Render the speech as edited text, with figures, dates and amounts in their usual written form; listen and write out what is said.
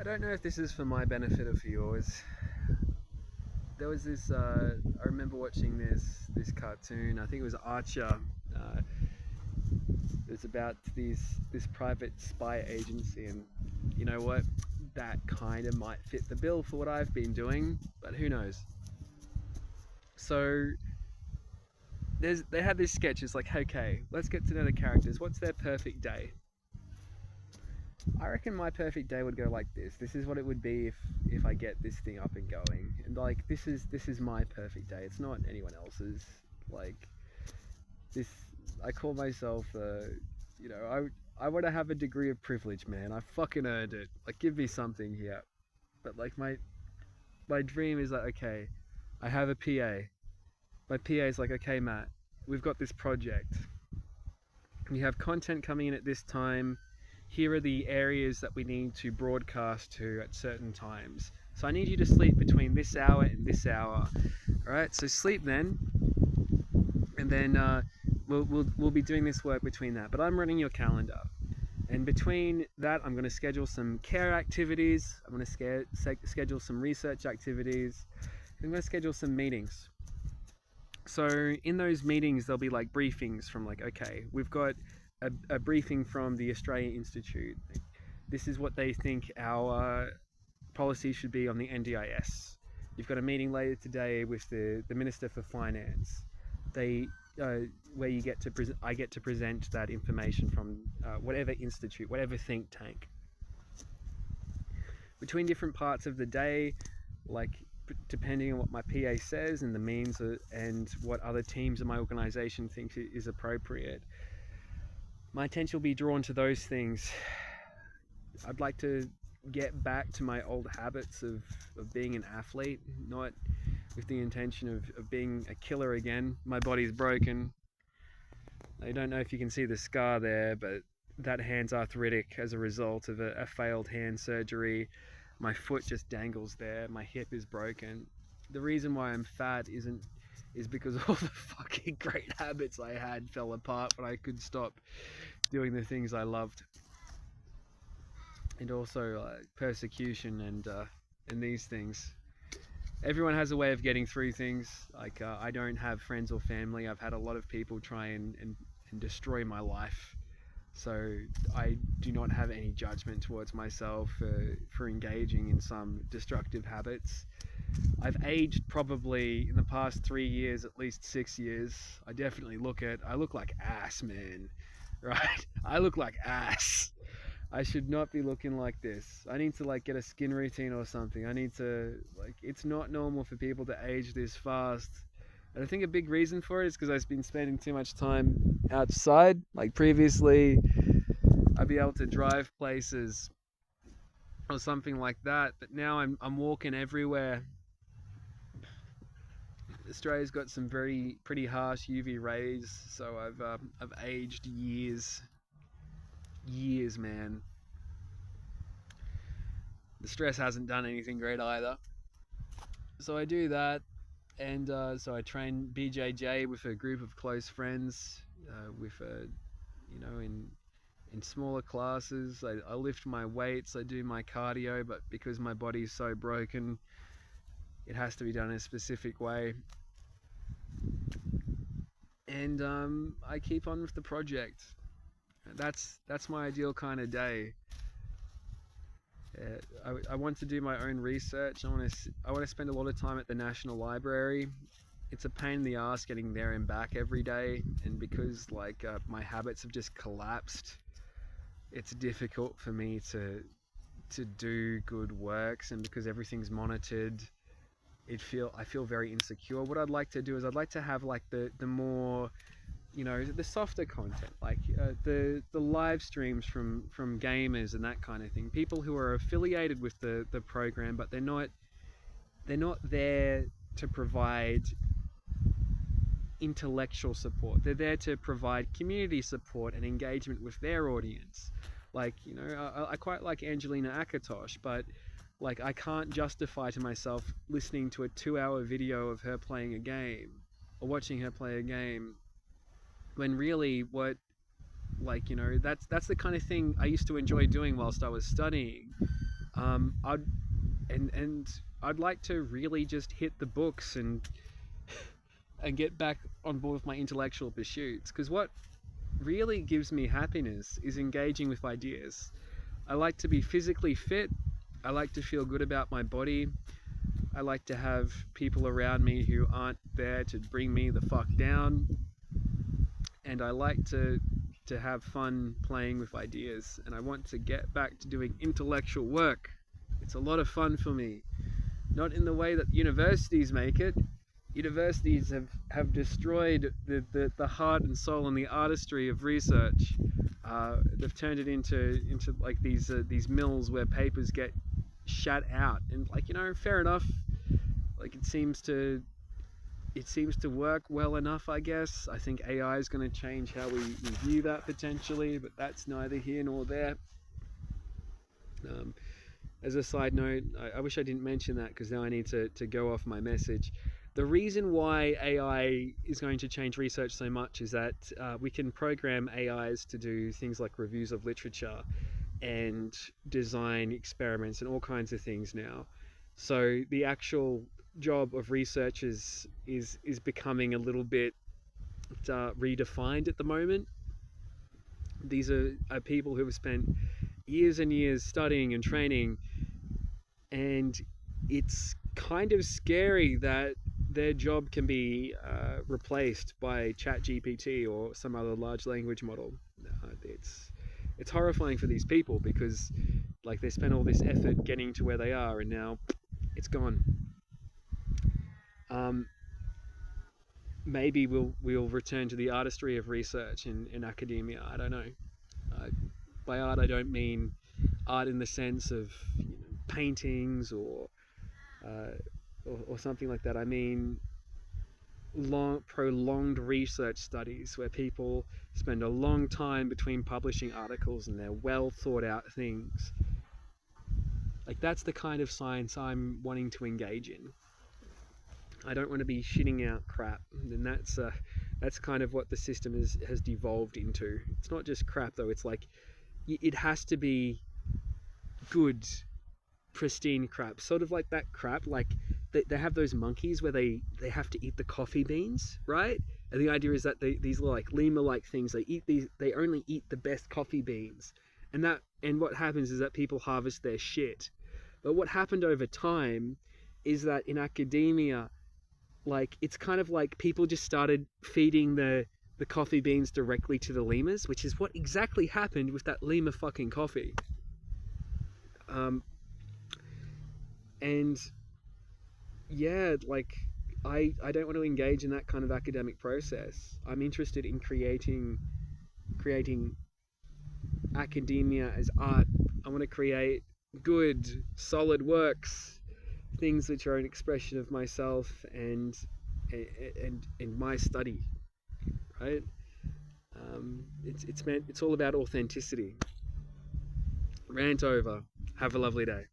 I don't know if this is for my benefit or for yours. There was this. I remember watching this cartoon. I think it was Archer. It was about this private spy agency, and you know what? That kind of might fit the bill for what I've been doing, but who knows? So they had this sketch. It's like, okay, let's get to know the characters. What's their perfect day? I reckon my perfect day would go like this. This is what it would be if I get this thing up and going. And like this is my perfect day. It's not anyone else's. Like this, I call myself. You know, I want to have a degree of privilege, man. I fucking earned it. Like, give me something here. But like my dream is like, okay, I have a PA. My PA is like, okay, Matt, we've got this project. We have content coming in at this time. Here are the areas that we need to broadcast to at certain times. So I need you to sleep between this hour and this hour. All right, so sleep then, and then we'll be doing this work between that. But I'm running your calendar, and between that, I'm going to schedule some care activities. I'm going to schedule some research activities. I'm going to schedule some meetings. So in those meetings, there'll be like briefings from like, okay, we've got a briefing from the Australia Institute. This is what they think our policy should be on the NDIS. You've got a meeting later today with the Minister for Finance. They where you get to I get to present that information from whatever institute, whatever think tank. Between different parts of the day, like depending on what my PA says and the means and what other teams in my organization think is appropriate, my attention will be drawn to those things. I'd like to get back to my old habits of being an athlete, not with the intention of being a killer again. My body's broken. I don't know if you can see the scar there, but that hand's arthritic as a result of a failed hand surgery. My foot just dangles there. My hip is broken. The reason why I'm fat is because all the fucking great habits I had fell apart when I could stop doing the things I loved. And also persecution and these things. Everyone has a way of getting through things. Like I don't have friends or family. I've had a lot of people try and destroy my life. So I do not have any judgment towards myself for engaging in some destructive habits. I've aged probably in the past 3 years, at least 6 years. I look like ass, man. Right? I look like ass. I should not be looking like this. I need to like get a skin routine or something. I need to like, it's not normal for people to age this fast. And I think a big reason for it is because I've been spending too much time outside. Like previously, I'd be able to drive places or something like that, but now I'm walking everywhere. Australia's got some pretty harsh UV rays, so I've aged years, man. The stress hasn't done anything great either. So I do that, and so I train BJJ with a group of close friends, with you know, in smaller classes. I lift my weights, I do my cardio, but because my body's so broken, it has to be done in a specific way. And I keep on with the project. That's my ideal kind of day. I want to do my own research. I want to spend a lot of time at the National Library. It's a pain in the ass getting there and back every day, and because like my habits have just collapsed, it's difficult for me to do good works, and because everything's monitored, I feel very insecure. What I'd like to do is I'd like to have like the more, you know, the softer content, like the live streams from gamers and that kind of thing. People who are affiliated with the program, but they're not there to provide intellectual support. They're there to provide community support and engagement with their audience. Like, you know, I quite like Angelina Akatosh, but like I can't justify to myself listening to a 2-hour video of her playing a game or watching her play a game when really what, like, you know, that's the kind of thing I used to enjoy doing whilst I was studying. I'd and I'd like to really just hit the books and get back on board with my intellectual pursuits, because what really gives me happiness is engaging with ideas. I like to be physically fit. I like to feel good about my body. I like to have people around me who aren't there to bring me the fuck down. And I like to have fun playing with ideas. And I want to get back to doing intellectual work. It's a lot of fun for me. Not in the way that universities make it. Universities have destroyed the heart and soul and the artistry of research. They've turned it into like these mills where papers get shat out, and like, you know, fair enough. Like it seems to work well enough, I guess. I think AI is going to change how we view that potentially, but that's neither here nor there. As a side note, I wish I didn't mention that, because now I need to go off my message. The reason why AI is going to change research so much is that we can program AIs to do things like reviews of literature and design experiments and all kinds of things now. So the actual job of researchers is becoming a little bit redefined at the moment. These are people who have spent years and years studying and training, and it's kind of scary that their job can be replaced by ChatGPT or some other large language model. It's horrifying for these people, because like they spent all this effort getting to where they are, and now it's gone. Maybe we'll return to the artistry of research in academia. I don't know. By art, I don't mean art in the sense of, you know, paintings or something like that. I mean prolonged research studies where people spend a long time between publishing articles, and they're well thought out things. Like that's the kind of science I'm wanting to engage in. I don't want to be shitting out crap, and that's kind of what the system has devolved into. It's not just crap though. It's like it has to be good, pristine crap, sort of like that crap. Like they have those monkeys where they have to eat the coffee beans, right? And the idea is that these like lemur-like things, they only eat the best coffee beans, and what happens is that people harvest their shit. But what happened over time is that in academia, like it's kind of like people just started feeding the coffee beans directly to the lemurs, which is what exactly happened with that lemur fucking coffee. And yeah, like I don't want to engage in that kind of academic process. I'm interested in creating academia as art. I want to create good, solid works, things which are an expression of myself and my study, right? It's all about authenticity. Rant over. Have a lovely day.